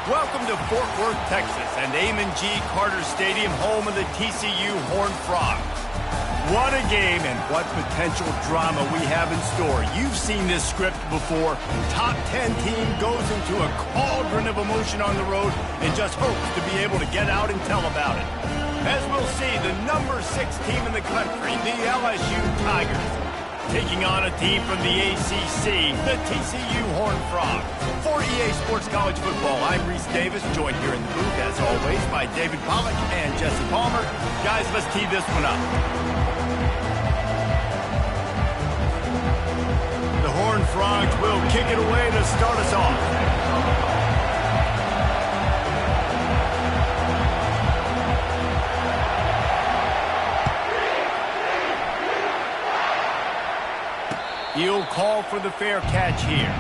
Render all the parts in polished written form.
Welcome to Fort Worth, Texas, and Amon G. Carter Stadium, home of the TCU Horned Frogs. What a game and what potential drama we have in store. You've seen this script before. Top 10 team goes into a cauldron of emotion on the road and just hopes to be able to get out and tell about it. As we'll see, the number 6 team in the country, the LSU Tigers, taking on a team from the ACC, the TCU Horned Frogs. For EA Sports College Football, I'm Reese Davis, joined here in the booth, as always, by David Pollack and Jesse Palmer. Guys, let's tee this one up. The Horned Frogs will kick it away to start us off. He'll call for the fair catch here.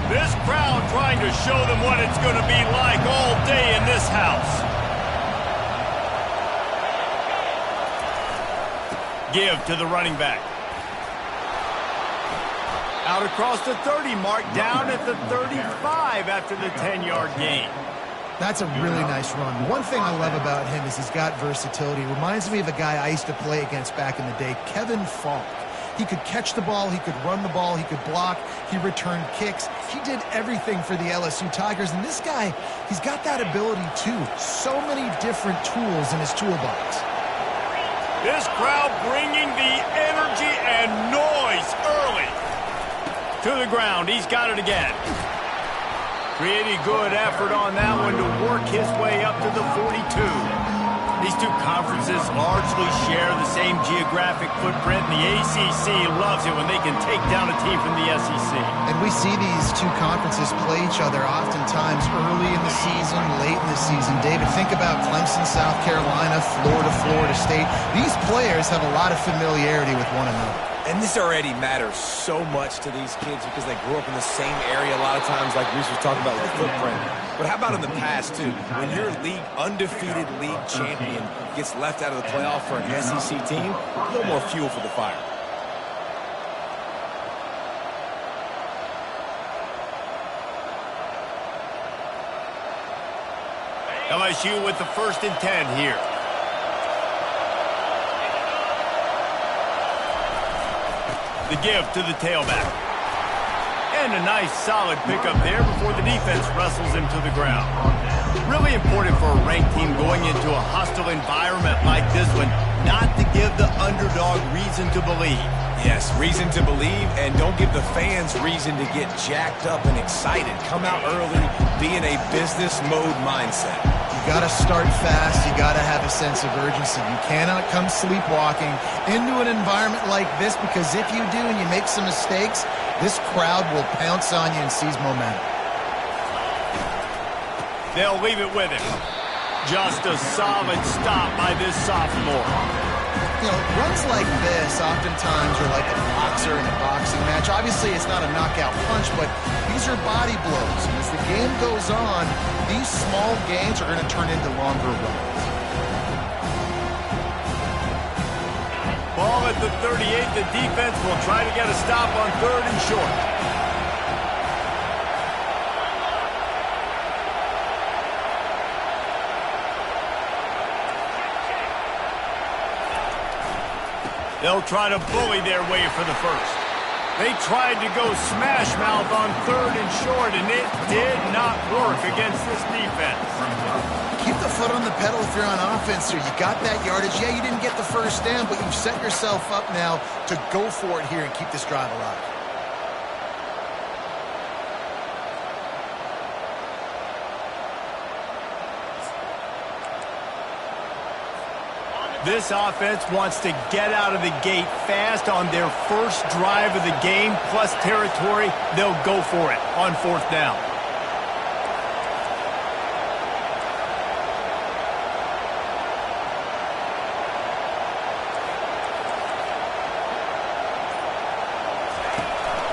This crowd trying to show them what it's going to be like all day in this house. Give to the running back. Out across the 30 mark, down at the 35 after the 10-yard gain. That's a really nice run. One thing I love about him is he's got versatility. Reminds me of a guy I used to play against back in the day, Kevin Falk. He could catch the ball, he could run the ball, he could block, he returned kicks. He did everything for the LSU Tigers, and this guy, he's got that ability too. So many different tools in his toolbox. This crowd bringing the energy and noise early. To the ground, he's got it again. Pretty good effort on that one to work his way up to the 42. These two conferences largely share the same geographic footprint, and the ACC loves it when they can take down a team from the SEC. And we see these two conferences play each other oftentimes early in the season, late in the season. David, think about Clemson, South Carolina, Florida State. These players have a lot of familiarity with one another. And this already matters so much to these kids because they grew up in the same area a lot of times, like Reese was talking about with the footprint. But how about in the past, too? When your undefeated league champion gets left out of the playoff for an SEC team, a little more fuel for the fire. LSU with the 1st and 10 here. The give to the tailback. And a nice solid pickup there before the defense wrestles him to the ground. Really important for a ranked team going into a hostile environment like this one, not to give the underdog reason to believe. Yes, reason to believe, and don't give the fans reason to get jacked up and excited. Come out early, be in a business mode mindset. You got to start fast. You got to have a sense of urgency. You cannot come sleepwalking into an environment like this, because if you do and you make some mistakes, this crowd will pounce on you and seize momentum. They'll leave it with him. Just a solid stop by this sophomore. You know, runs like this oftentimes are like a boxer in a boxing match. Obviously, it's not a knockout punch, but these are body blows. And as the game goes on, these small gains are going to turn into longer runs. Ball at the 38. The defense will try to get a stop on 3rd and short. They'll try to bully their way for the 1st. They tried to go smash mouth on 3rd and short, and it did not work against this defense. Keep the foot on the pedal if you're on offense here. You got that yardage. Yeah, you didn't get the 1st down, but you've set yourself up now to go for it here and keep this drive alive. This offense wants to get out of the gate fast on their first drive of the game, plus territory. They'll go for it on 4th down.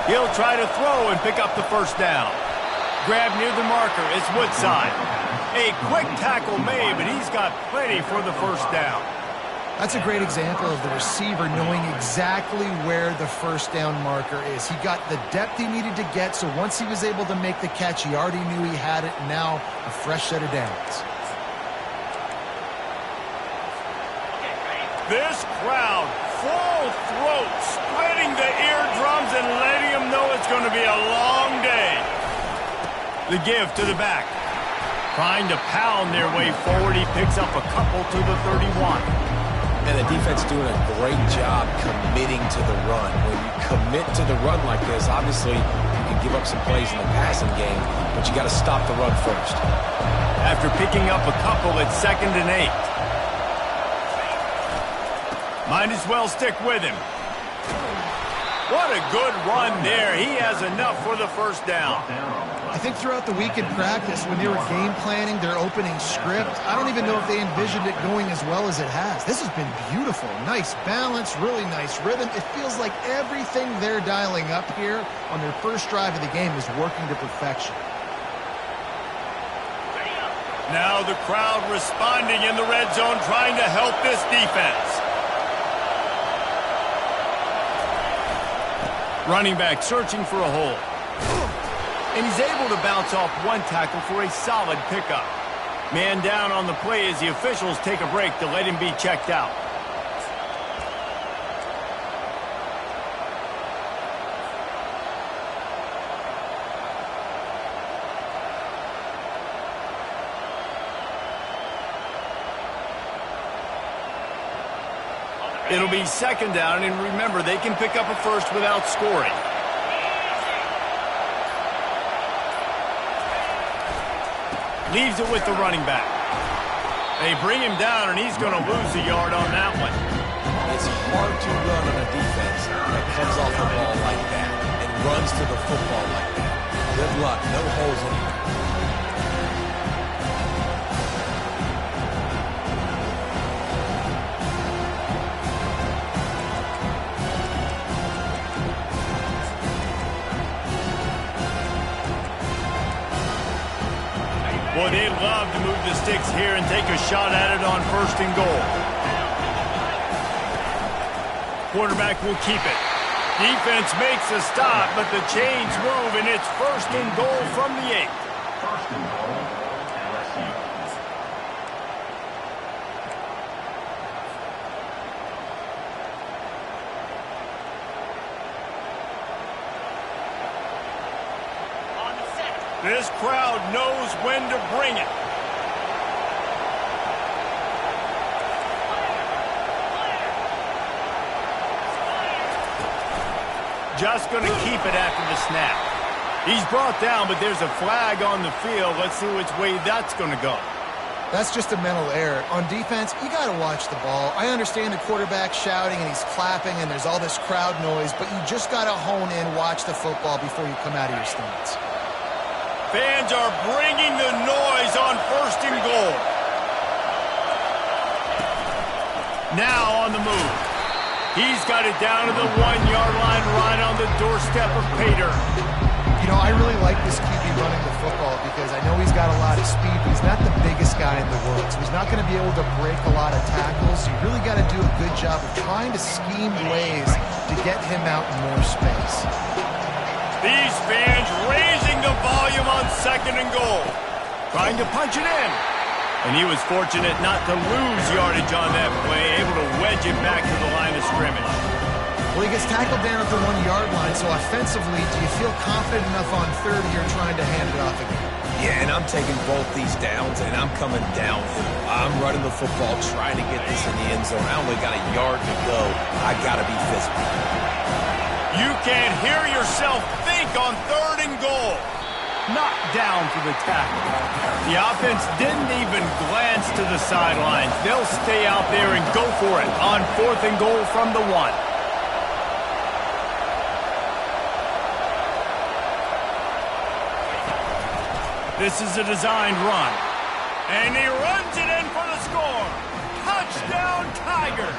He'll try to throw and pick up the 1st down. Grab near the marker. It's Woodside. A quick tackle made, but he's got plenty for the first down. That's a great example of the receiver knowing exactly where the first down marker is. He got the depth he needed to get, so once he was able to make the catch, he already knew he had it, and now a fresh set of downs. This crowd, full throat, splitting the eardrums and letting them know it's going to be a long day. The give to the back. Trying to pound their way forward. He picks up a couple to the 31. And the defense doing a great job committing to the run. When you commit to the run like this, obviously you can give up some plays in the passing game, but you got to stop the run first. After picking up a couple, it's 2nd and 8. Might as well stick with him. What a good run there. He has enough for the first down. I think throughout the week in practice, when they were game planning their opening script, I don't even know if they envisioned it going as well as it has. This has been beautiful. Nice balance, really nice rhythm. It feels like everything they're dialing up here on their first drive of the game is working to perfection. Now the crowd responding in the red zone, trying to help this defense. Running back searching for a hole. And he's able to bounce off one tackle for a solid pickup. Man down on the play as the officials take a break to let him be checked out. It'll be 2nd down, and remember, they can pick up a first without scoring. Leaves it with the running back. They bring him down, and he's going to lose a yard on that one. It's hard to run on a defense that comes off the ball like that and runs to the football like that. Good luck. No holes anywhere. Boy, they'd love to move the sticks here and take a shot at it on 1st and goal. Quarterback will keep it. Defense makes a stop, but the chains move, and it's 1st and goal from the 8. 1st and goal, LSU. This crowd knows when to bring it. Just going to keep it after the snap. He's brought down, but there's a flag on the field. Let's see which way that's going to go. That's just a mental error. On defense, you got to watch the ball. I understand the quarterback shouting and he's clapping and there's all this crowd noise, but you just got to hone in, watch the football before you come out of your stance. Fans are bringing the noise on 1st and goal. Now on the move. He's got it down to the 1-yard line right on the doorstep of Pater. You know, I really like this QB running the football because I know he's got a lot of speed, but he's not the biggest guy in the world. So he's not going to be able to break a lot of tackles. So you really got to do a good job of trying to scheme ways to get him out in more space. These fans raising the volume on 2nd and goal. Trying to punch it in. And he was fortunate not to lose yardage on that play, able to wedge it back to the line of scrimmage. Well, he gets tackled down at the 1-yard line, so offensively, do you feel confident enough on 3rd here trying to hand it off again? Yeah, and I'm taking both these downs, and I'm coming downhill. I'm running the football, trying to get this in the end zone. I only got a yard to go. I got to be physical. You can't hear yourself think on 3rd and goal. Knocked down for the tackle. The offense didn't even glance to the sidelines. They'll stay out there and go for it on 4th and goal from the 1. This is a designed run. And he runs it in for the score. Touchdown, Tigers.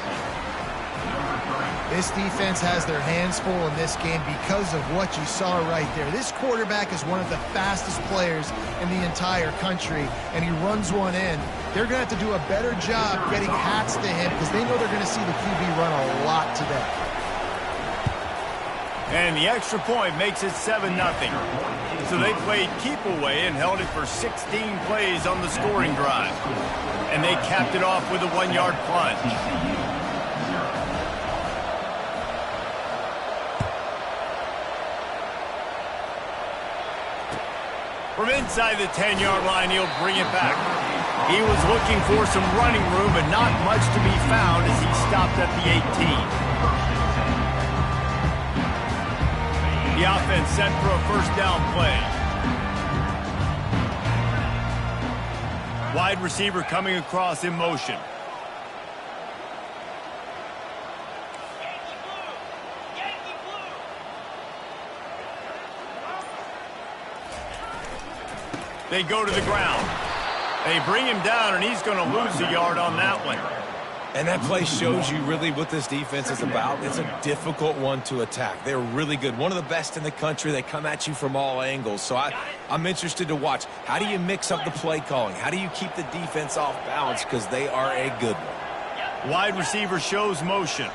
This defense has their hands full in this game because of what you saw right there. This quarterback is one of the fastest players in the entire country, and he runs one in. They're going to have to do a better job getting hats to him because they know they're going to see the QB run a lot today. And the extra point makes it 7-0. So they played keep away and held it for 16 plays on the scoring drive. And they capped it off with a 1-yard plunge. From inside the 10-yard line, he'll bring it back. He was looking for some running room, but not much to be found as he stopped at the 18. The offense set for a first down play. Wide receiver coming across in motion. They go to the ground. They bring him down, and he's going to lose a yard on that one. And that play shows you really what this defense is about. It's a difficult one to attack. They're really good. One of the best in the country. They come at you from all angles. So I'm interested to watch. How do you mix up the play calling? How do you keep the defense off balance? Because they are a good one. Wide receiver shows motion.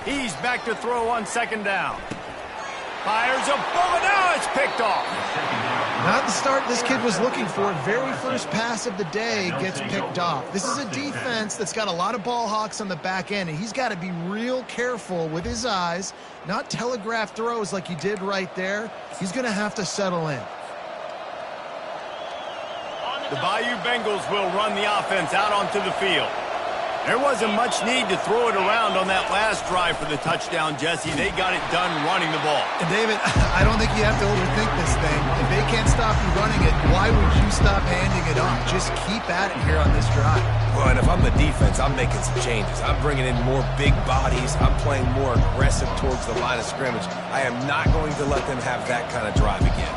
He's back to throw on second down. Fires a bullet. Now it's picked off. Not the start this kid was looking for. Very first pass of the day gets picked off. This is a defense that's got a lot of ball hawks on the back end, and he's got to be real careful with his eyes, not telegraph throws like he did right there. He's going to have to settle in. The Bayou Bengals will run the offense out onto the field. There wasn't much need to throw it around on that last drive for the touchdown, Jesse. They got it done running the ball. And David, I don't think you have to overthink this thing. If they can't stop you running it, why would you stop handing it off? Just keep at it here on this drive. Well, and if I'm the defense, I'm making some changes. I'm bringing in more big bodies. I'm playing more aggressive towards the line of scrimmage. I am not going to let them have that kind of drive again.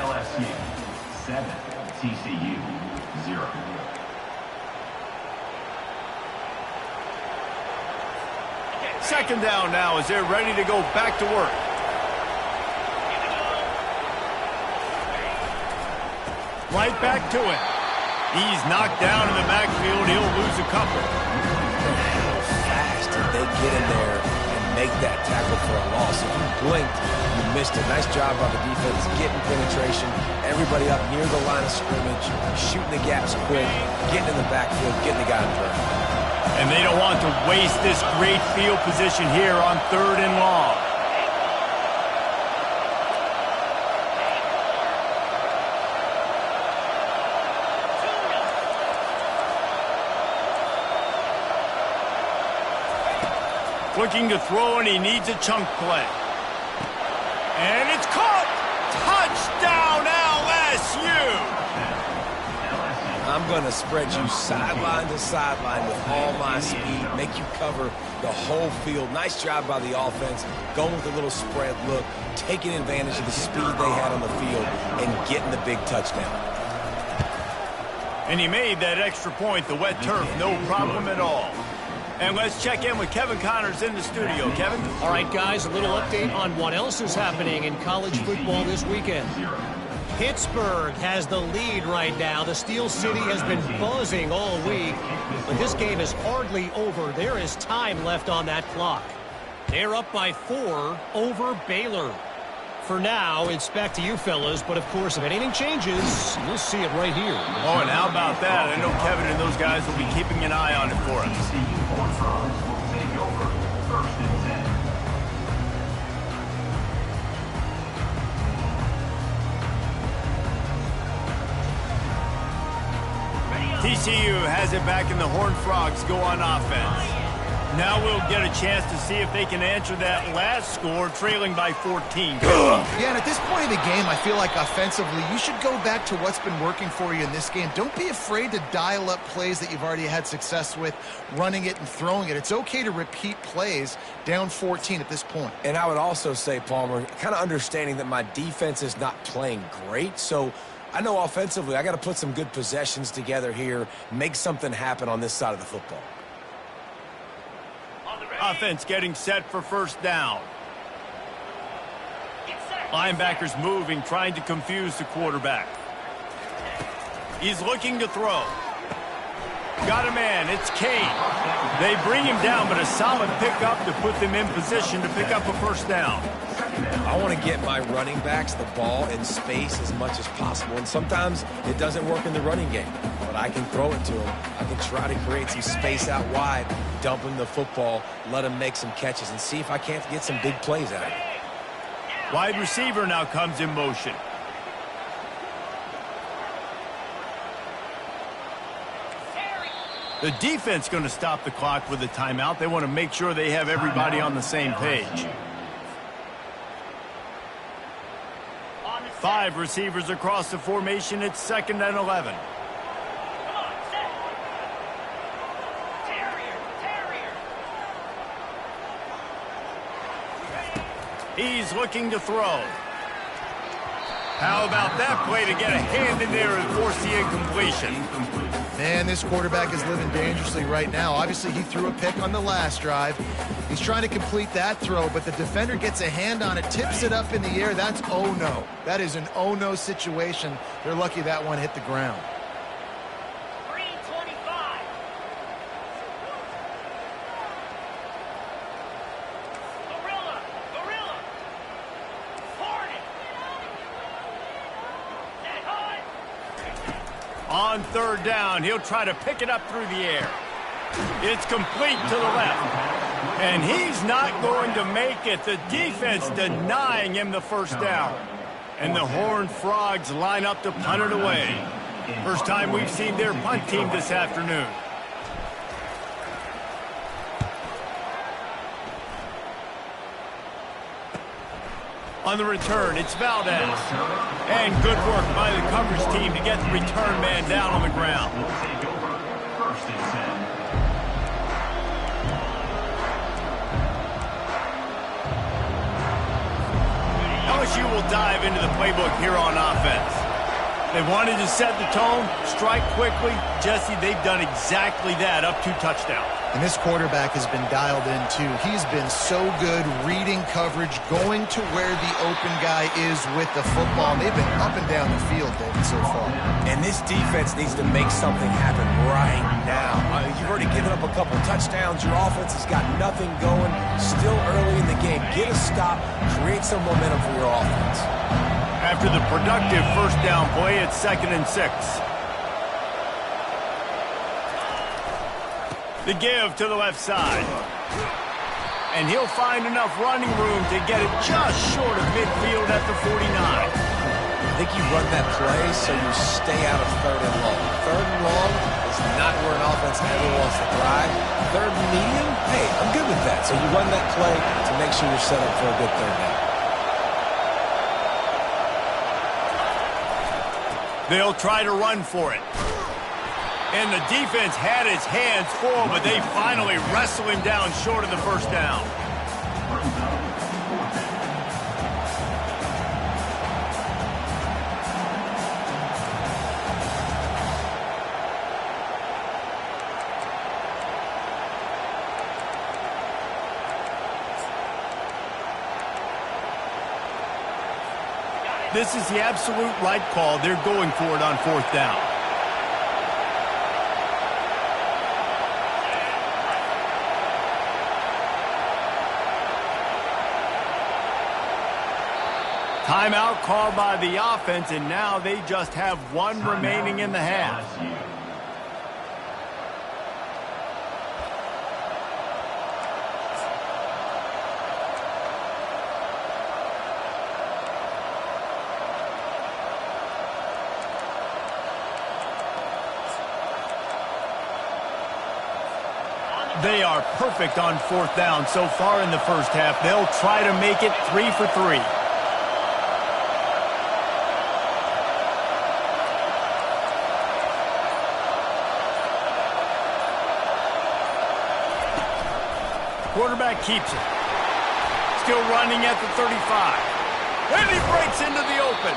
LSU 7, TCU 0. Second down now as they're ready to go back to work. Right back to it. He's knocked down in the backfield. He'll lose a couple. How fast did they get in there and make that tackle for a loss? If you blinked, you missed it. Nice job by the defense getting penetration. Everybody up near the line of scrimmage, shooting the gaps quick, getting in the backfield, getting the guy in front. And they don't want to waste this great field position here on 3rd and long. Looking to throw, and he needs a chunk play. And it's caught! Touchdown, LSU! I'm going to spread you sideline to sideline with all my speed, make you cover the whole field. Nice job by the offense, going with a little spread look, taking advantage of the speed they had on the field, and getting the big touchdown. And he made that extra point, the wet turf, no problem at all. And let's check in with Kevin Connors in the studio. Kevin? All right, guys, a little update on what else is happening in college football this weekend. Pittsburgh has the lead right now. The Steel City has been buzzing all week, but this game is hardly over. There is time left on that clock. They're up by 4 over Baylor. For now, it's back to you fellas, but of course, if anything changes, you'll see it right here. Oh, and how about that? I know Kevin and those guys will be keeping an eye on it for us. TCU Horned Frogs will take over 1st and 10. TCU has it back, and the Horned Frogs go on offense. Now we'll get a chance to see if they can answer that last score, trailing by 14. Yeah, and at this point of the game, I feel like offensively, you should go back to what's been working for you in this game. Don't be afraid to dial up plays that you've already had success with, running it and throwing it. It's okay to repeat plays down 14 at this point. And I would also say, Palmer, kind of understanding that my defense is not playing great, so I know offensively I got to put some good possessions together here, make something happen on this side of the football. Offense getting set for first down. Linebackers moving, trying to confuse the quarterback. He's looking to throw. Got a man, it's Kane. They bring him down, but a solid pickup to put them in position to pick up a first down. I want to get my running backs the ball in space as much as possible, and sometimes it doesn't work in the running game, but I can throw it to them. I can try to create some space out wide, dump him the football, let him make some catches, and see if I can't get some big plays out of it. Wide receiver now comes in motion. The defense going to stop the clock with a timeout. They want to make sure they have everybody on the same page. 5 receivers across the formation. It's 2nd and 11. He's looking to throw. How about that play to get a hand in there and force the incompletion? Man, this quarterback is living dangerously right now. Obviously, he threw a pick on the last drive. He's trying to complete that throw, but the defender gets a hand on it, tips it up in the air. That's oh no. That is an oh no situation. They're lucky that one hit the ground. On 3rd down, he'll try to pick it up through the air. It's complete to the left. And he's not going to make it. The defense denying him the first down. And the Horned Frogs line up to punt it away. First time we've seen their punt team this afternoon. On the return, it's Valdez. And good work by the coverage team to get the return man down on the ground. First and 10. LSU will dive into the playbook here on offense. They wanted to set the tone, strike quickly. Jesse, they've done exactly that, up 2 touchdowns. And this quarterback has been dialed in, too. He's been so good reading coverage, going to where the open guy is with the football. And they've been up and down the field, David, so far. And this defense needs to make something happen right now. You've already given up a couple touchdowns. Your offense has got nothing going. Still early in the game. Get a stop. Create some momentum for your offense. After the productive first down play, it's 2nd and 6. The give to the left side. And he'll find enough running room to get it just short of midfield at the 49. I think you run that play so you stay out of 3rd and long. 3rd and long is not where an offense ever wants to thrive. 3rd and medium, hey, I'm good with that. So you run that play to make sure you're set up for a good 3rd down. They'll try to run for it. And the defense had his hands full, but they finally wrestle him down short of the first down. This is the absolute right call. They're going for it on 4th down. Timeout called by the offense, and now they just have 1 remaining in the half. They are perfect on fourth down so far in the first half. They'll try to make it 3 for 3. Quarterback keeps it. Still running at the 35. And he breaks into the open.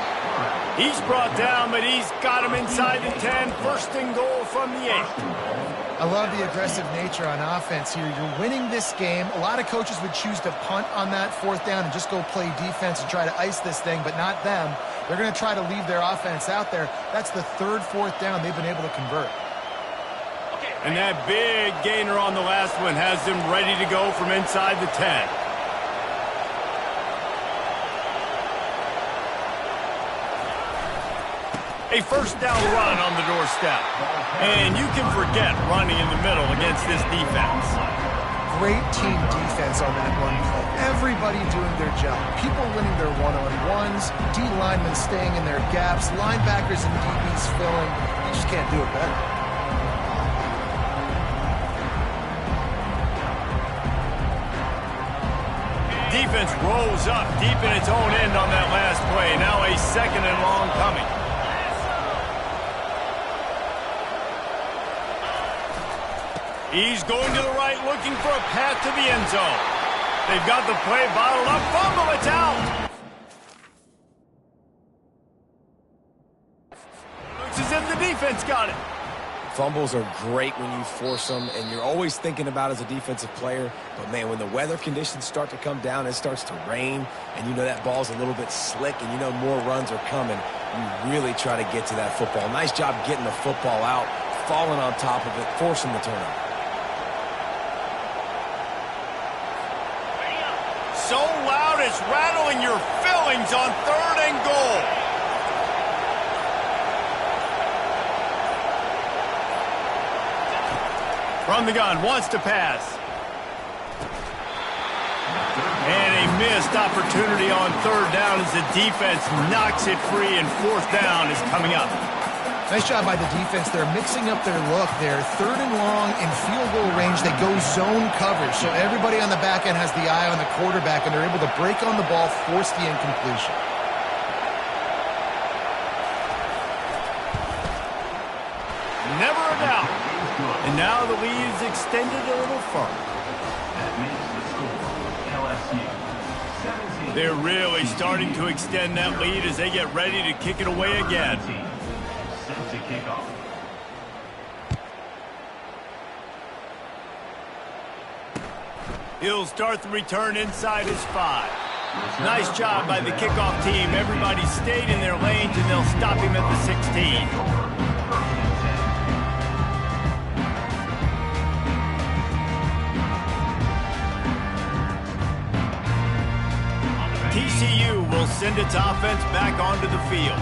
He's brought down, but he's got him inside the 10. First and goal from the 8. I love the aggressive nature on offense here. You're winning this game. A lot of coaches would choose to punt on that fourth down and just go play defense and try to ice this thing, but not them. They're going to try to leave their offense out there. That's the third fourth down they've been able to convert. And that big gainer on the last one has them ready to go from inside the 10. A first down run on the doorstep. And you can forget running in the middle against this defense. Great team defense on that run play. Everybody doing their job. People winning their one-on-ones, D linemen staying in their gaps, linebackers and DBs filling. You just can't do it better. Defense rolls up deep in its own end on that last play. Now a second and long coming. He's going to the right, looking for a path to the end zone. They've got the play bottled up. Fumble, it's out. Looks as if the defense got it. Fumbles are great when you force them, and you're always thinking about as a defensive player. But, man, when the weather conditions start to come down, it starts to rain, and you know that ball's a little bit slick, and you know more runs are coming, you really try to get to that football. Nice job getting the football out, falling on top of it, forcing the turnover. So loud it's rattling your fillings on third and goal. From the gun, wants to pass. And a missed opportunity on third down as the defense knocks it free, and fourth down is coming up. Nice job by the defense. They're mixing up their look there. Third and long in field goal range. They go zone coverage. So everybody on the back end has the eye on the quarterback, and they're able to break on the ball, force the incompletion. Never a doubt. And now the lead is extended a little further. That makes the score LSU 17. They're really starting to extend that lead as they get ready to kick it away again. Set to kick off. He'll start the return inside his 5. Nice job by the kickoff team. Everybody stayed in their lanes, and they'll stop him at the 16. TCU will send its offense back onto the field.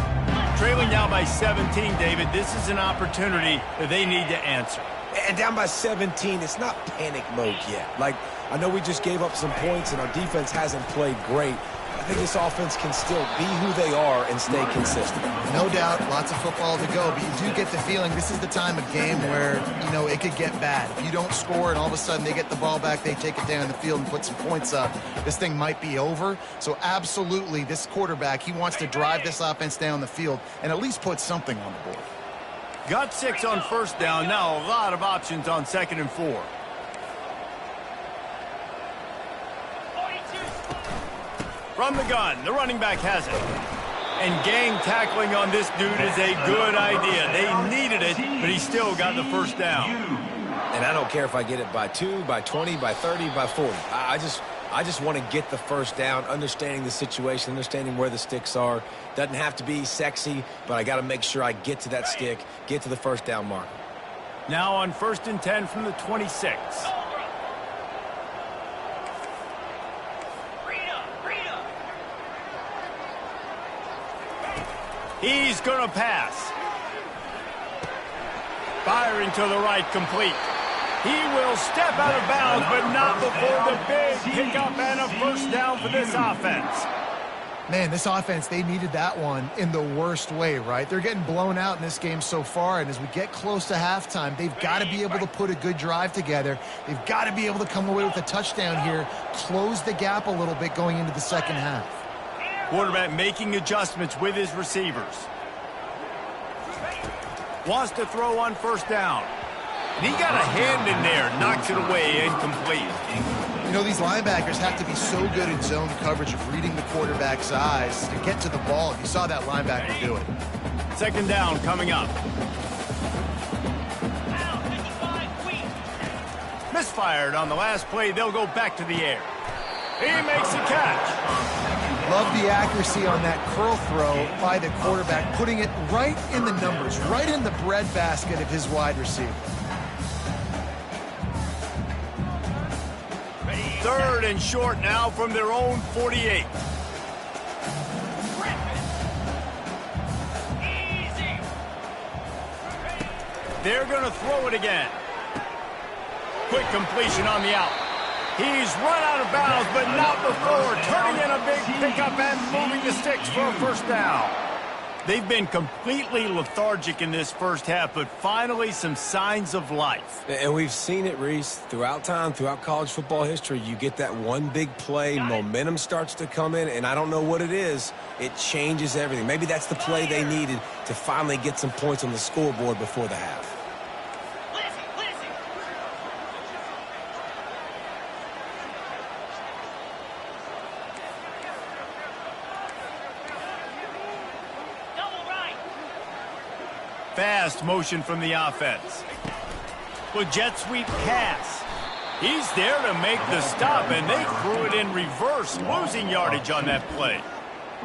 Trailing now by 17, David, this is an opportunity that they need to answer. And down by 17, it's not panic mode yet. Like, I know we just gave up some points and our defense hasn't played great. I think this offense can still be who they are and stay consistent. No doubt, lots of football to go, but you do get the feeling this is the time of game where, you know, it could get bad. If you don't score and all of a sudden they get the ball back, they take it down the field and put some points up, this thing might be over. So absolutely, this quarterback, he wants to drive this offense down the field and at least put something on the board. Got 6 on first down. Now a lot of options on second and 4. From the gun, the running back has it. And gang tackling on this dude is a good idea. They needed it, but he still got the first down. And I don't care if I get it by 2, by 20, by 30, by 40. I just want to get the first down, understanding the situation, understanding where the sticks are. Doesn't have to be sexy, but I got to make sure I get to that stick, get to the first down mark. Now on first and 10 from the 26. He's going to pass. Firing to the right, complete. He will step out of bounds, but not before the big pickup and a first down for this offense. Man, this offense, they needed that one in the worst way, right? They're getting blown out in this game so far, and as we get close to halftime, they've got to be able to put a good drive together. They've got to be able to come away with a touchdown here, close the gap a little bit going into the second half. Quarterback making adjustments with his receivers. Wants to throw on first down. And he got a hand in there, knocks it away, incomplete. You know, these linebackers have to be so good in zone coverage of reading the quarterback's eyes to get to the ball. You saw that linebacker do it. Second down coming up. Misfired on the last play. They'll go back to the air. He makes the catch. Love the accuracy on that curl throw by the quarterback, putting it right in the numbers, right in the breadbasket of his wide receiver. Third and short now from their own 48. They're going to throw it again. Quick completion on the out. He's run out of bounds, but not before turning in a big pickup and moving the sticks for a first down. They've been completely lethargic in this first half, but finally some signs of life. And we've seen it, Reese, throughout time, throughout college football history. You get that one big play, momentum starts to come in, and I don't know what it is. It changes everything. Maybe that's the play they needed to finally get some points on the scoreboard before the half. Fast motion from the offense. Well, jet sweep pass. He's there to make the stop, and they threw it in reverse, losing yardage on that play.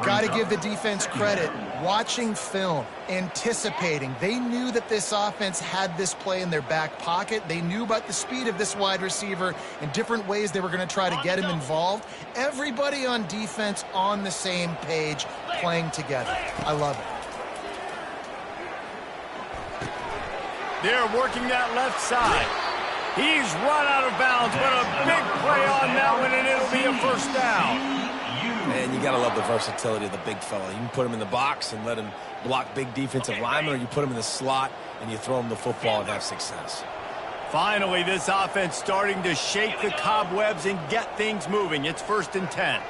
Got to give the defense credit. Watching film, anticipating. They knew that this offense had this play in their back pocket. They knew about the speed of this wide receiver and different ways they were going to try to get him involved. Everybody on defense on the same page, playing together. I love it. They're working that left side. He's run out of bounds, but a big play on that one, and it'll be a first down. And you got to love the versatility of the big fella. You can put him in the box and let him block big defensive linemen, or you put him in the slot and you throw him the football and have success. Finally, this offense starting to shake the cobwebs and get things moving. It's 1st and 10.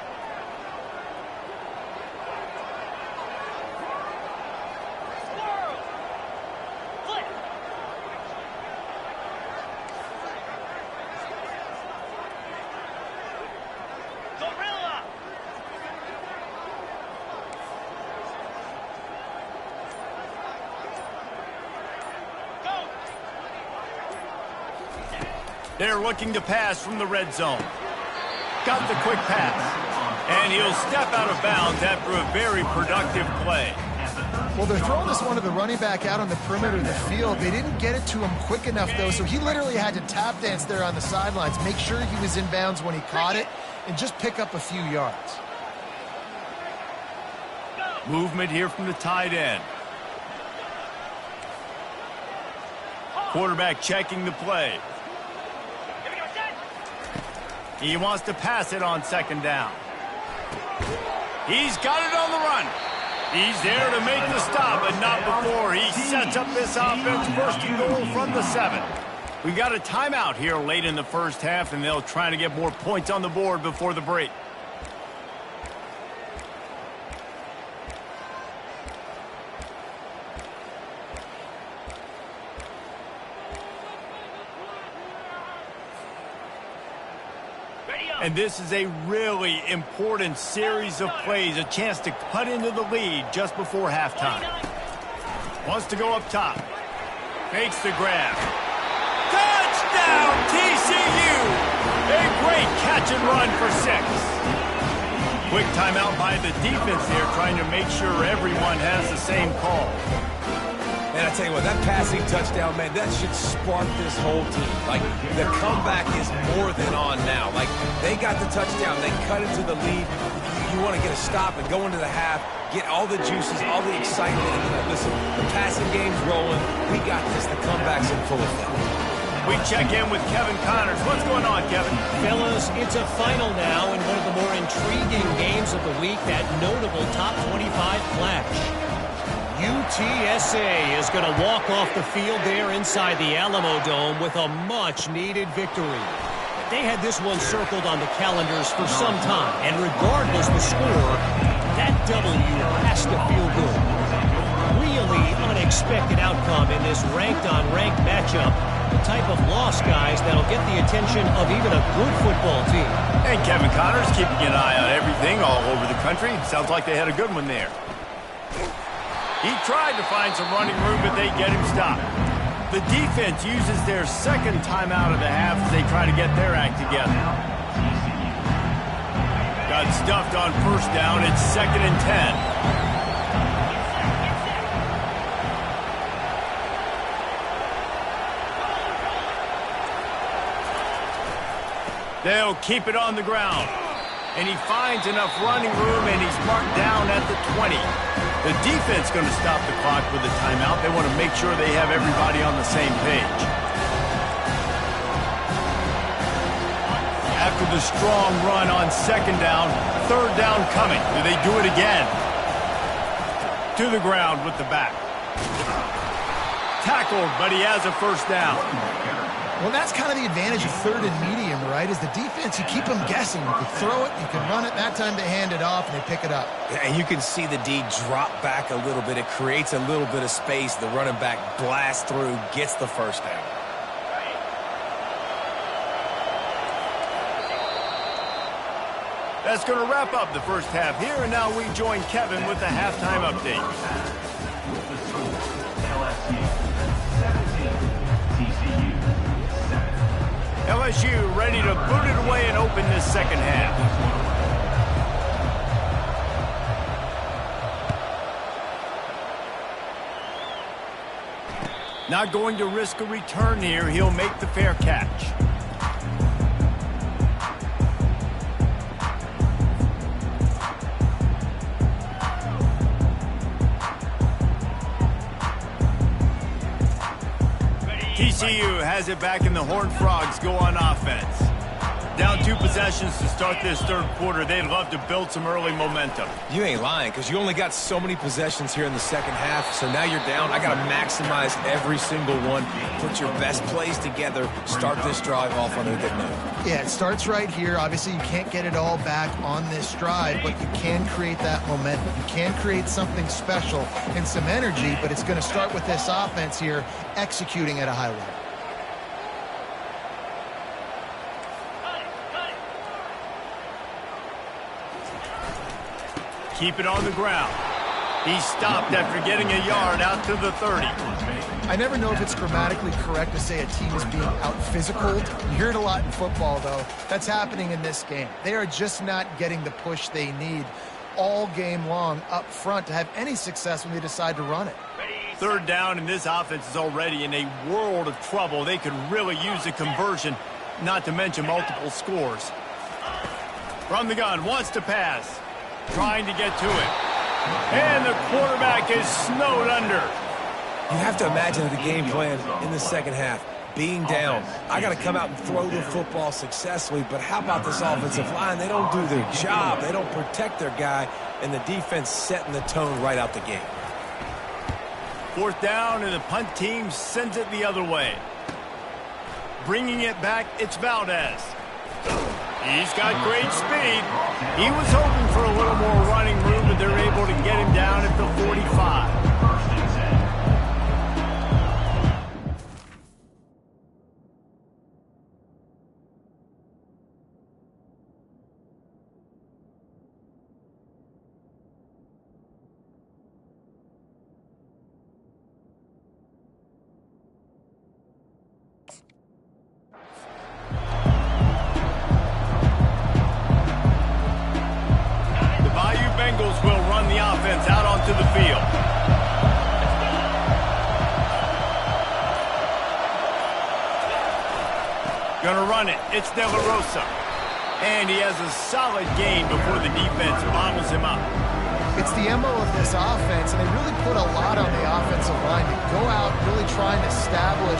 They're looking to pass from the red zone. Got the quick pass. And he'll step out of bounds after a very productive play. Well, they're throwing this one to the running back out on the perimeter of the field. They didn't get it to him quick enough, though, so he literally had to tap dance there on the sidelines, make sure he was in bounds when he caught it, and just pick up a few yards. Movement here from the tight end. Quarterback checking the play. He wants to pass it on second down. He's got it on the run. He's there to make the stop, but not before he sets up this offense. 1st and goal from the 7. We got a timeout here late in the first half, and they'll try to get more points on the board before the break. And this is a really important series of plays, a chance to cut into the lead just before halftime. Wants to go up top. Makes the grab. Touchdown, TCU! A great catch and run for 6. Quick timeout by the defense here, trying to make sure everyone has the same call. Man, I tell you what, that passing touchdown, man, that should spark this whole team. Like, the comeback is more than on now. Like, they got the touchdown. They cut into the lead. You want to get a stop and go into the half, get all the juices, all the excitement. And listen, the passing game's rolling. We got this. The comeback's in full effect. We check in with Kevin Connors. What's going on, Kevin? Fellas, it's a final now in one of the more intriguing games of the week, that notable top 25 clash. UTSA is going to walk off the field there inside the Alamo Dome with a much-needed victory. They had this one circled on the calendars for some time, and regardless the score, that W has to feel good. Really unexpected outcome in this ranked-on-ranked matchup. The type of loss, guys, that'll get the attention of even a good football team. And Kevin Connors keeping an eye on everything all over the country. Sounds like they had a good one there. He tried to find some running room, but they get him stopped. The defense uses their second timeout of the half as they try to get their act together. Got stuffed on first down. It's 2nd and 10. They'll keep it on the ground. And he finds enough running room, and he's marked down at the 20. The defense going to stop the clock with a timeout. They want to make sure they have everybody on the same page. After the strong run on 2nd down, 3rd down coming. Do they do it again? To the ground with the back. Tackled, but he has a first down. Well, that's kind of the advantage of 3rd and medium, right? Is the defense, you keep them guessing. You can throw it, you can run it. That time they hand it off, and they pick it up. And you can see the D drop back a little bit. It creates a little bit of space. The running back blasts through, gets the first down. That's going to wrap up the first half here, and now we join Kevin with the halftime update. LSU 17, TCU 7. LSU ready to boot it away and open this second half. Not going to risk a return here. He'll make the fair catch. TCU has it back, and the Horned Frogs go on offense. Down 2 possessions to start this 3rd quarter. They'd love to build some early momentum. You ain't lying, because you only got so many possessions here in the second half, so now you're down. I got to maximize every single one. Put your best plays together. Start this drive off on a good note. Yeah, it starts right here. Obviously, you can't get it all back on this drive, but you can create that momentum. You can create something special and some energy, but it's going to start with this offense here executing at a high level. Keep it on the ground. He stopped after getting a yard out to the 30. I never know if it's grammatically correct to say a team is being out-physicaled. You hear it a lot in football, though. That's happening in this game. They are just not getting the push they need all game long up front to have any success when they decide to run it. 3rd down, and this offense is already in a world of trouble. They could really use a conversion, not to mention multiple scores. From the gun, wants to pass. Trying to get to it. And the quarterback is snowed under. You have to imagine the game plan in the second half. Being down, I got to come out and throw the football successfully, but how about this offensive line? They don't do their job. They don't protect their guy, and the defense setting the tone right out the gate. 4th down, and the punt team sends it the other way. Bringing it back, it's Valdez. He's got great speed. He was hoping for a little more running room, but they're able to get him down at the 45. Bengals will run the offense out onto the field. Gonna run it. It's De La Rosa. And he has a solid gain before the defense bottles him up. It's the MO of this offense, and they really put a lot on the offensive line to go out really trying to establish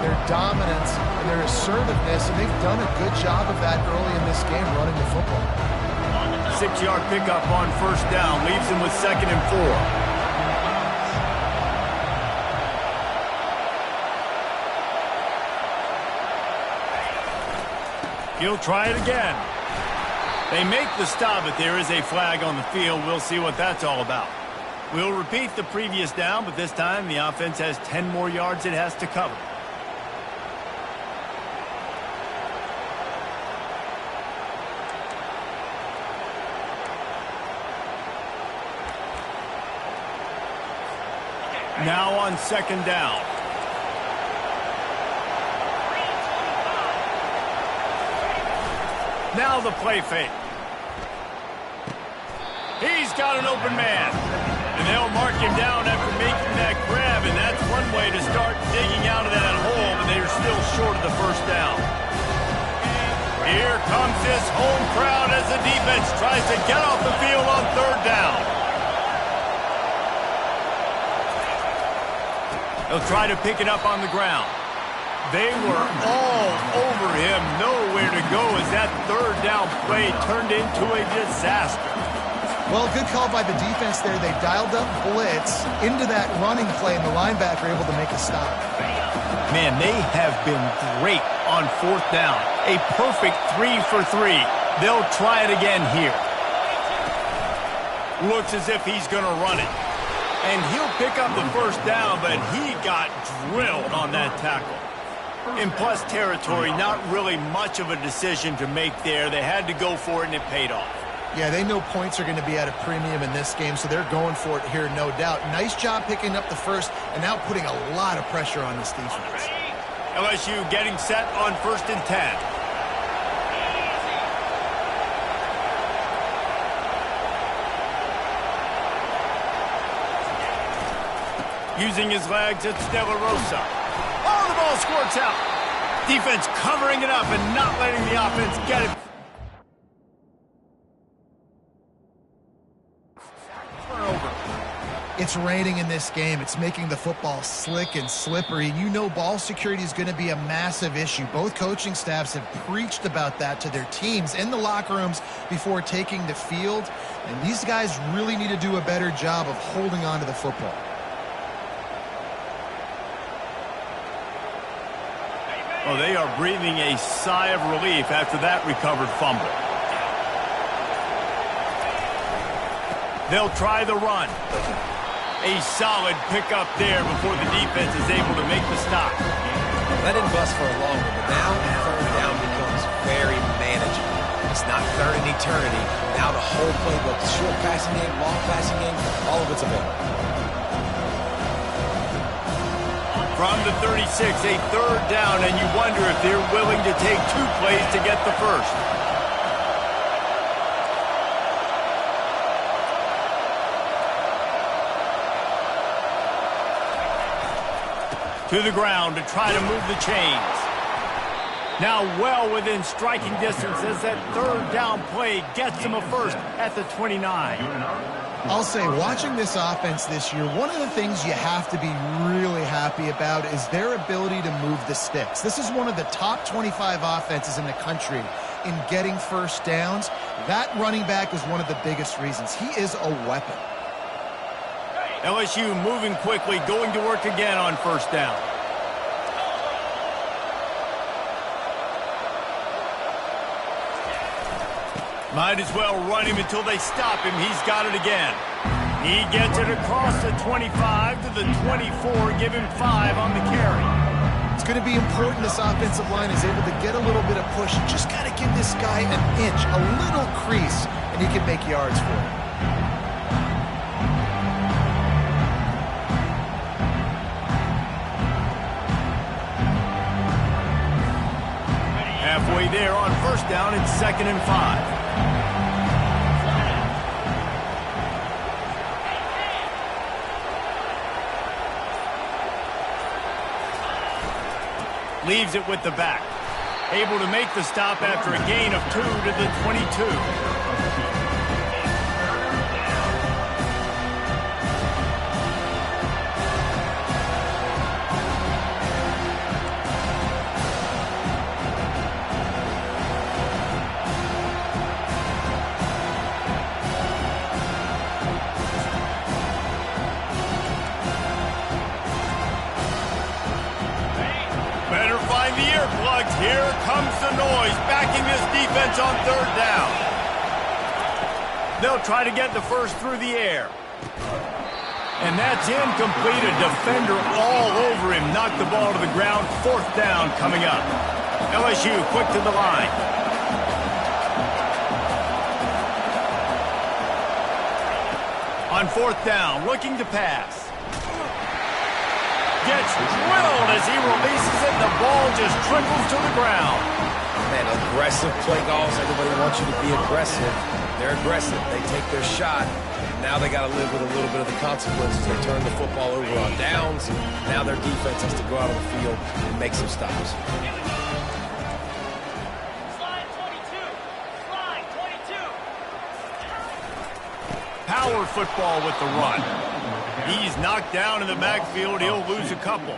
their dominance and their assertiveness, and they've done a good job of that early in this game running the football. 6-yard pickup on first down leaves him with 2nd and 4. He'll try it again. They make the stop, but there is a flag on the field. We'll see what that's all about. We'll repeat the previous down, but this time the offense has 10 more yards it has to cover. Now on 2nd down. Now the play fake. He's got an open man. And they'll mark him down after making that grab, and that's one way to start digging out of that hole, but they are still short of the first down. Here comes this home crowd as the defense tries to get off the field on 3rd down. They'll try to pick it up on the ground. They were all over him, nowhere to go as that 3rd down play turned into a disaster. Well, good call by the defense there. They dialed up blitz into that running play, and the linebacker able to make a stop. Man, they have been great on 4th down. A perfect 3 for 3. They'll try it again here. Looks as if he's going to run it. And he'll pick up the first down, but he got drilled on that tackle. In plus territory, not really much of a decision to make there. They had to go for it, and it paid off. Yeah, they know points are going to be at a premium in this game, so they're going for it here, no doubt. Nice job picking up the first and now putting a lot of pressure on this defense. LSU getting set on 1st and 10. Using his legs, it's De La Rosa. Oh, the ball squirts out. Defense covering it up and not letting the offense get it. Turnover. It's raining in this game. It's making the football slick and slippery. You know ball security is going to be a massive issue. Both coaching staffs have preached about that to their teams in the locker rooms before taking the field. And these guys really need to do a better job of holding on to the football. Oh, they are breathing a sigh of relief after that recovered fumble. They'll try the run. A solid pickup there before the defense is able to make the stop. That didn't bust for a long one, but now 3rd down becomes very manageable. It's not 3rd and eternity. Now the whole playbook, short passing game, long passing game, all of it's available. From the 36, a 3rd down, and you wonder if they're willing to take 2 plays to get the first. To the ground to try to move the chains. Now well within striking distance as that 3rd down play gets them a first at the 29. I'll say, watching this offense this year, one of the things you have to be really happy about is their ability to move the sticks. This is one of the top 25 offenses in the country in getting first downs. That running back is one of the biggest reasons. He is a weapon. LSU moving quickly, going to work again on 1st down. Might as well run him until they stop him. He's got it again. He gets it across the 25 to the 24, give him 5 on the carry. It's going to be important this offensive line is able to get a little bit of push. Just got to give this guy an inch, a little crease, and he can make yards for it. Halfway there on 1st down, it's 2nd and 5. Leaves it with the back. Able to make the stop after a gain of 2 to the 22. comes the noise, backing this defense on third down. They'll try to get the first through the air. And that's incomplete. A defender all over him. Knocked the ball to the ground. Fourth down coming up. LSU quick to the line. On fourth down, looking to pass. Gets drilled as he releases it. The ball just trickles to the ground. Man, aggressive play calls. Everybody wants you to be aggressive. They're aggressive. They take their shot. Now they got to live with a little bit of the consequences. They turn the football over on downs. Now their defense has to go out on the field and make some stops. Slide 22. Slide 22. Power football with the run. He's knocked down in the backfield. He'll lose a couple.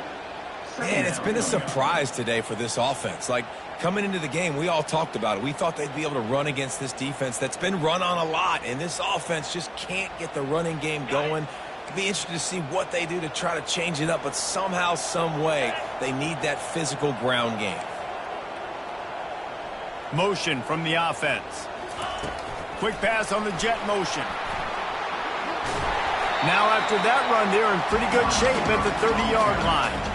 Man, it's been a surprise today for this offense. Like, coming into the game, we all talked about it. We thought they'd be able to run against this defense that's been run on a lot, and this offense just can't get the running game going. It'd be interesting to see what they do to try to change it up, but somehow, some way, they need that physical ground game. Motion from the offense. Quick pass on the jet motion. Now after that run, they're in pretty good shape at the 30-yard line.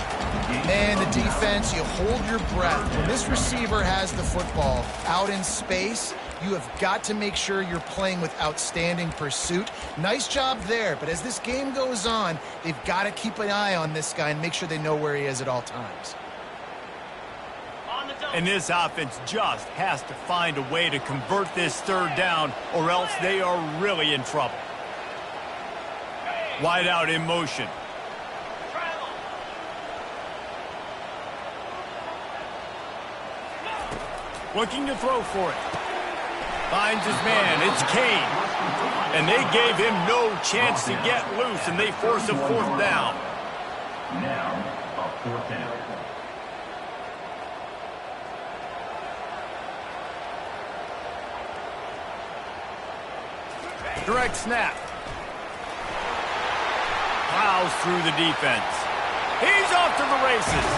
Man, the defense, you hold your breath. When this receiver has the football out in space, you have got to make sure you're playing with outstanding pursuit. Nice job there, but as this game goes on, they've got to keep an eye on this guy and make sure they know where he is at all times. And this offense just has to find a way to convert this third down, or else they are really in trouble. Wide out in motion. Looking to throw for it. Finds his man. It's Kane. And they gave him no chance to get loose, and they force a fourth down. Now, a fourth down. Direct snap. Plows through the defense. He's off to the races.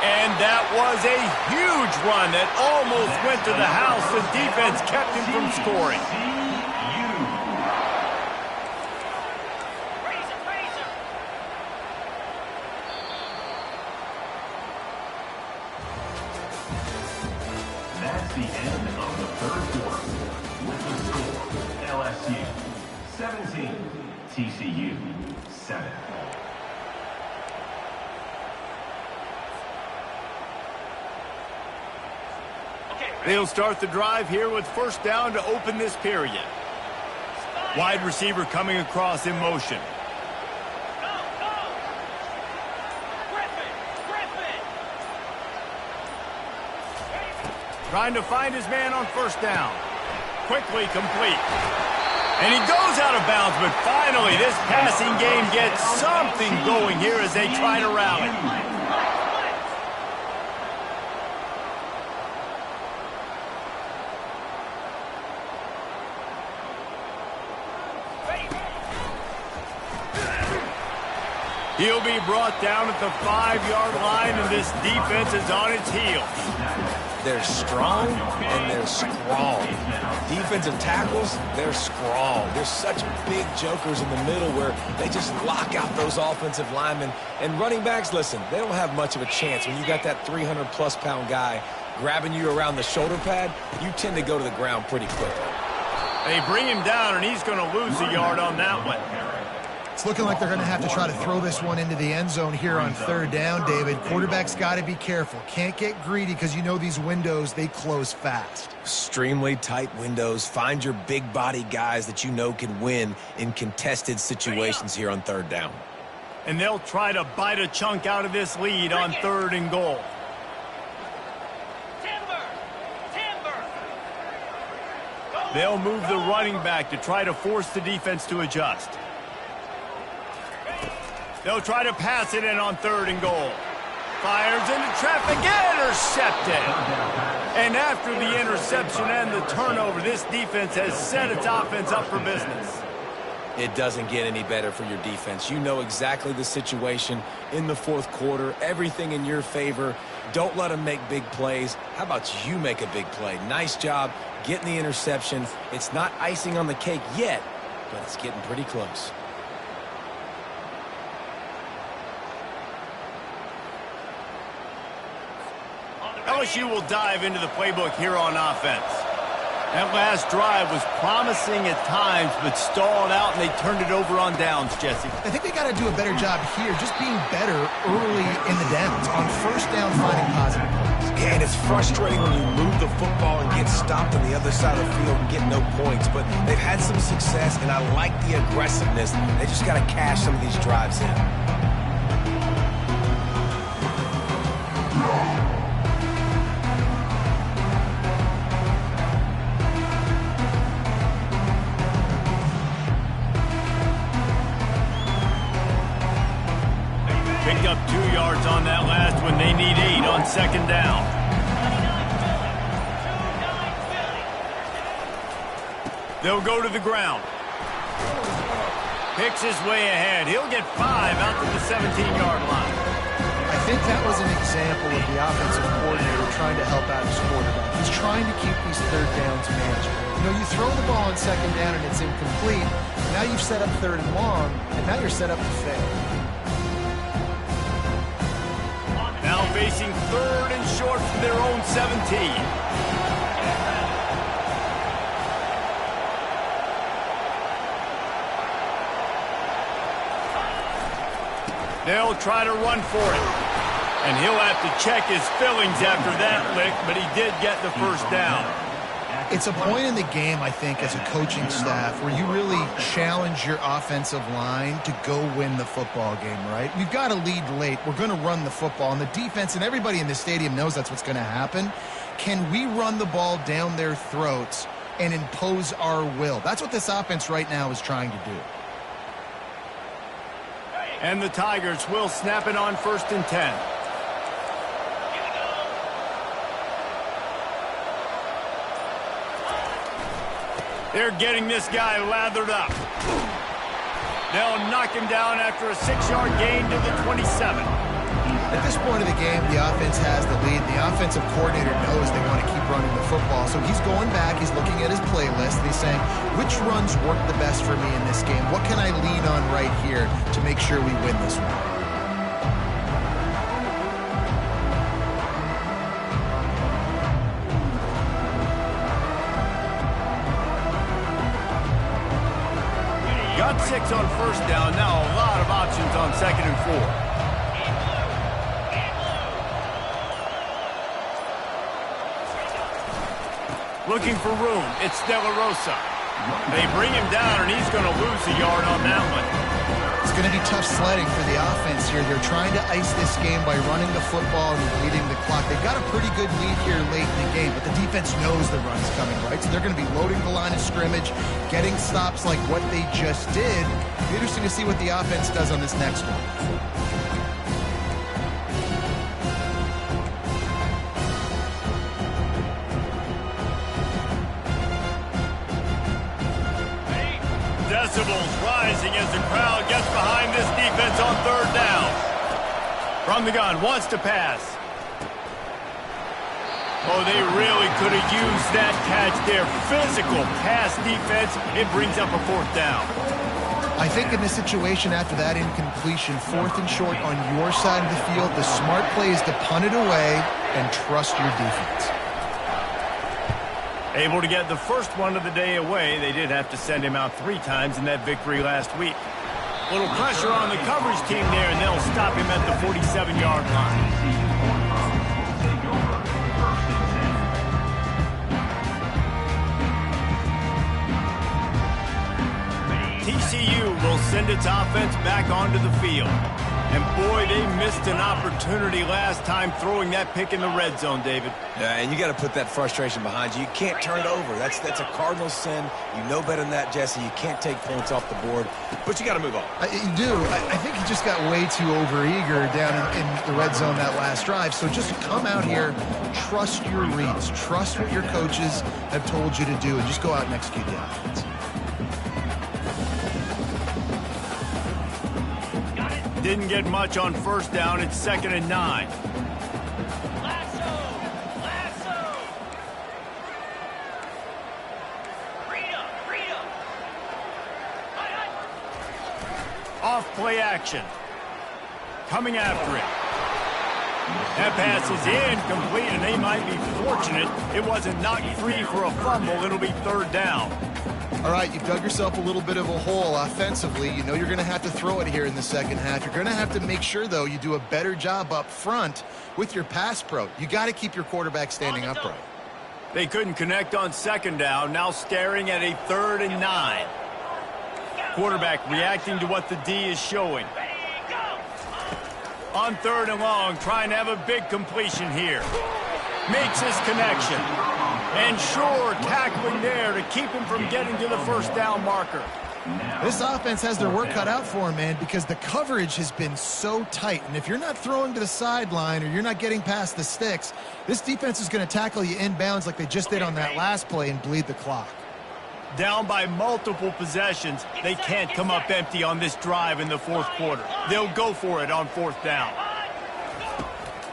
And that was a huge run that almost went to the house. The defense kept him from scoring. That's the end of the third quarter. With the score, LSU 17, TCU 7. They'll start the drive here with first down to open this period. Wide receiver coming across in motion. Trying to find his man on first down. Quickly complete. And he goes out of bounds, but finally this passing game gets something going here as they try to rally. He'll be brought down at the 5-yard line, and this defense is on its heels. They're strong and they're strong. Defensive tackles, they're strong. They're such big jokers in the middle where they just lock out those offensive linemen. And running backs, listen, they don't have much of a chance. When you got that 300-plus pound guy grabbing you around the shoulder pad, you tend to go to the ground pretty quickly. They bring him down, and he's going to lose a yard on that one. It's looking like they're going to have to try to throw this one into the end zone here on third down, David. Quarterback's got to be careful. Can't get greedy because you know these windows, they close fast. Extremely tight windows. Find your big body guys that you know can win in contested situations here on third down. And they'll try to bite a chunk out of this lead on third and goal. They'll move the running back to try to force the defense to adjust. They'll try to pass it in on third and goal. Fires into traffic, intercepted. And after the interception and the turnover, this defense has set its offense up for business. It doesn't get any better for your defense. You know exactly the situation in the fourth quarter. Everything in your favor. Don't let them make big plays. How about you make a big play? Nice job getting the interception. It's not icing on the cake yet, but it's getting pretty close. LSU will dive into the playbook here on offense. That last drive was promising at times, but stalled out, and they turned it over on downs, Jesse. I think they got to do a better job here, just being better early in the downs, on first down, finding positive points. Yeah, and it's frustrating when you move the football and get stopped on the other side of the field and get no points, but they've had some success, and I like the aggressiveness. They just got to cash some of these drives in. Picked up 2 yards on that last one. They need 8 on second down. They'll go to the ground. Picks his way ahead. He'll get 5 out to the 17-yard line. I think that was an example of the offensive coordinator trying to help out his quarterback. He's trying to keep these third downs manageable. You know, you throw the ball on second down and it's incomplete. Now you've set up third and long, and now you're set up to fail. Now facing third and short from their own 17. They'll try to run for it. And he'll have to check his fillings after that lick, but he did get the first down. It's a point in the game, I think, as a coaching staff where you really challenge your offensive line to go win the football game, right? We've got to lead late. We're going to run the football. And the defense and everybody in the stadium knows that's what's going to happen. Can we run the ball down their throats and impose our will? That's what this offense right now is trying to do. And the Tigers will snap it on 1st and 10. They're getting this guy lathered up. They'll knock him down after a 6-yard gain to the 27. At this point of the game, the offense has the lead. The offensive coordinator knows they want to keep running the football. So he's going back, he's looking at his playlist, and he's saying, which runs work the best for me in this game? What can I lean on right here to make sure we win this one? Got 6 on first down. Now a lot of options on 2nd and 4. Looking for room. It's De La Rosa. They bring him down, and he's going to lose a yard on that one. It's going to be tough sledding for the offense here. They're trying to ice this game by running the football and leading the clock. They've got a pretty good lead here late in the game, but the defense knows the run's coming, right? So they're going to be loading the line of scrimmage, getting stops like what they just did. It'll be interesting to see what the offense does on this next one. Decibels rising as the crowd gets behind this defense on 3rd down. From the gun, wants to pass. Oh, they really could have used that catch there. Physical pass defense. It brings up a 4th down. I think in this situation after that incompletion, 4th and short on your side of the field, the smart play is to punt it away and trust your defense. Able to get the first one of the day away. They did have to send him out 3 times in that victory last week. Little pressure on the coverage team there, and they'll stop him at the 47-yard line. TCU will send its offense back onto the field. And boy, they missed an opportunity last time throwing that pick in the red zone, David. Yeah, and you got to put that frustration behind you. You can't turn it over. That's a cardinal sin. You know better than that, Jesse. You can't take points off the board, but you got to move on. You do. I think he just got way too overeager down in the red zone that last drive. So just come out here, trust your reads, trust what your coaches have told you to do, and just go out and execute the offense. Didn't get much on first down. It's 2nd and 9. enough play action. Coming after it. That pass is incomplete, and they might be fortunate it wasn't knocked free for a fumble. It'll be third down. All right, you've dug yourself a little bit of a hole offensively. You know you're going to have to throw it here in the second half. You're going to have to make sure, though, you do a better job up front with your pass pro. You got to keep your quarterback standing upright. They couldn't connect on second down. Now staring at a 3rd and 9. Quarterback reacting to what the D is showing. On 3rd and long, trying to have a big completion here. Makes his connection. And sure, tackling there to keep him from getting to the first down marker. This offense has their work cut out for him, man, because the coverage has been so tight. And if you're not throwing to the sideline or you're not getting past the sticks, this defense is going to tackle you inbounds like they just did on that last play and bleed the clock. Down by multiple possessions, they can't come up empty on this drive in the fourth quarter. They'll go for it on 4th down.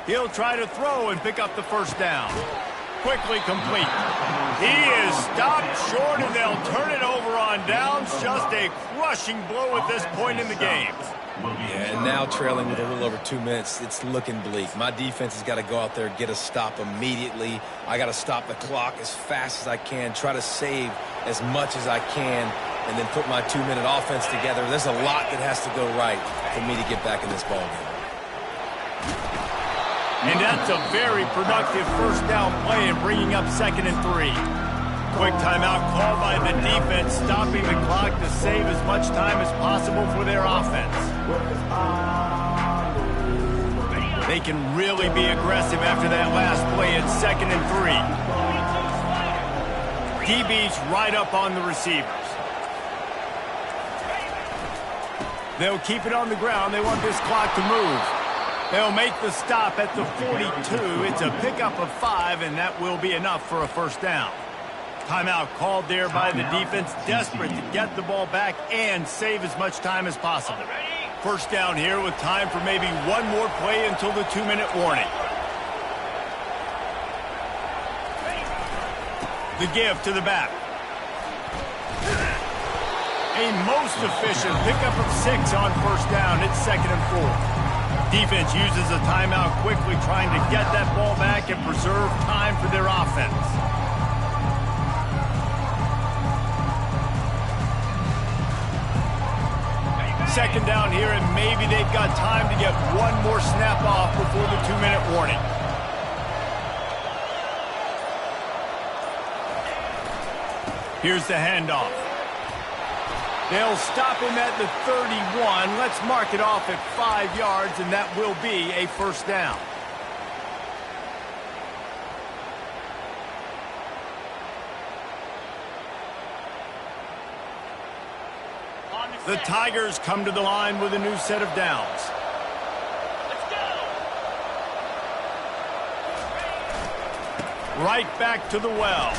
He'll try to throw and pick up the first down. Quickly complete. He is stopped short, and they'll turn it over on downs. Just a crushing blow at this point in the game. Yeah, and now trailing with a little over 2 minutes, it's looking bleak. My defense has got to go out there and get a stop immediately. I got to stop the clock as fast as I can, try to save as much as I can, and then put my 2-minute offense together. There's a lot that has to go right for me to get back in this ballgame. And that's a very productive first down play and bringing up 2nd and 3. Quick timeout called by the defense, stopping the clock to save as much time as possible for their offense. They can really be aggressive after that last play at 2nd and 3. DB's right up on the receivers. They'll keep it on the ground. They want this clock to move. They'll make the stop at the 42. It's a pickup of 5, and that will be enough for a first down. Timeout called there by the defense, desperate to get the ball back and save as much time as possible. First down here with time for maybe one more play until the 2-minute warning. The give to the back. A most efficient pickup of 6 on first down. It's 2nd and 4. Defense uses a timeout quickly, trying to get that ball back and preserve time for their offense. Second down here, and maybe they've got time to get one more snap off before the 2-minute warning. Here's the handoff. They'll stop him at the 31. Let's mark it off at 5 yards, and that will be a first down. The Tigers come to the line with a new set of downs. Let's go. Right back to the well.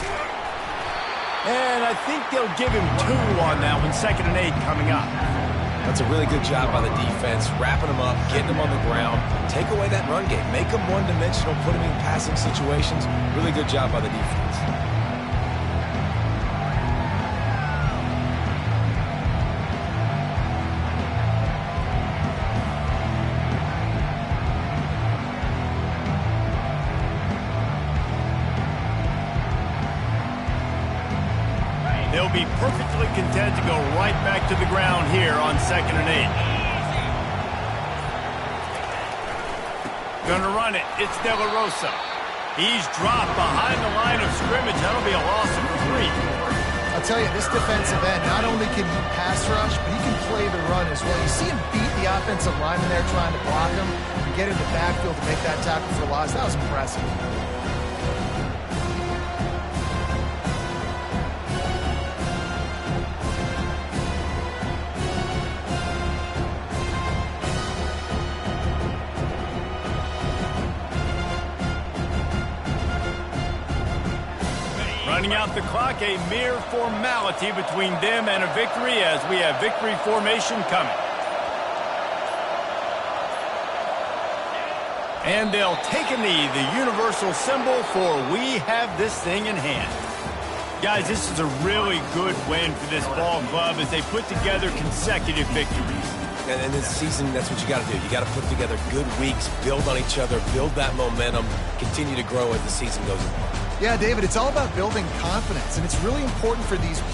And I think they'll give him 2 on that one. 2nd and 8 coming up. That's a really good job by the defense, wrapping them up, getting them on the ground. Take away that run game. Make them one-dimensional, put them in passing situations. Really good job by the defense. They'll be perfectly content to go right back to the ground here on 2nd and 8. Gonna run it. It's De La Rosa. He's dropped behind the line of scrimmage. That'll be a loss of 3. I'll tell you, this defensive end, not only can he pass rush, but he can play the run as well. You see him beat the offensive lineman there trying to block him and get in the backfield to make that tackle for loss. That was impressive. Running out the clock, a mere formality between them and a victory as we have victory formation coming. And they'll take a knee, the universal symbol for we have this thing in hand. Guys, this is a really good win for this ball club as they put together consecutive victories. And this season, that's what you got to do. You got to put together good weeks, build on each other, build that momentum, continue to grow as the season goes on. Yeah, David, it's all about building confidence, and it's really important for these players.